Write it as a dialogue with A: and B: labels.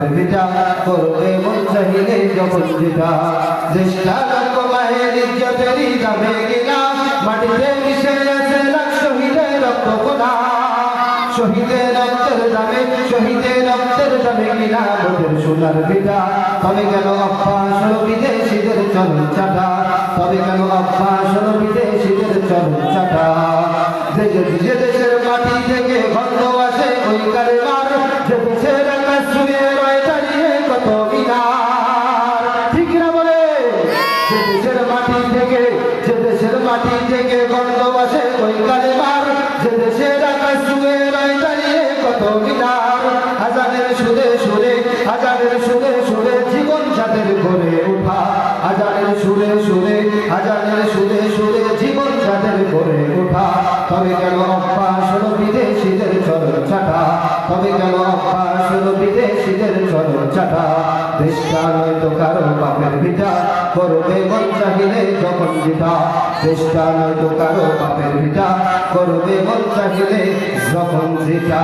A: ভিটা করবে মন চাহিলে যখন যেটা দেশটা রকমায়ের ইজ্জতেরই যাবে কিনা মাটিতে মিশে আছে লাখ শহীদের রক্ত কোনা শহীদের রক্তের দামে কিনা মোদের সোনার ভিটা তবে কেন অভ্যাস হলো বিদেশিদের চরণ চাটা তবে কেন অভ্যাস হলো বিদেশিদের চরণ চাটা যে দেশের মাটি থেকে গন্ধ আসে ওই কারবার যে দেশের আকাশ ছুঁয়ে রয় দাঁড়িয়ে কত মিনার ঠিক না বলে যে দেশের মাটি থেকে গন্ধ আসে ওই কারবার যে দেশের আকাশ ছুঁয়ে রয় দাঁড়িয়ে কত মিনার হাজারের সুরে জীবন যাদের করে ওঠা হাজারের সুরে জীবন যাদের করে ওঠা তবে কেন অভ্যাস হলো বিদেশিদের চরণ চাটা তবে কেন অভ্যাস হলো বিদেশিদের চরণ চাটা দেশটা নয়তো কারো বাপের ভিটা করবে মন চাহিলে যখন যেটা দেশটা নয়তো কারো বাপের ভিটা করবে মন চাহিলে যখন যেটা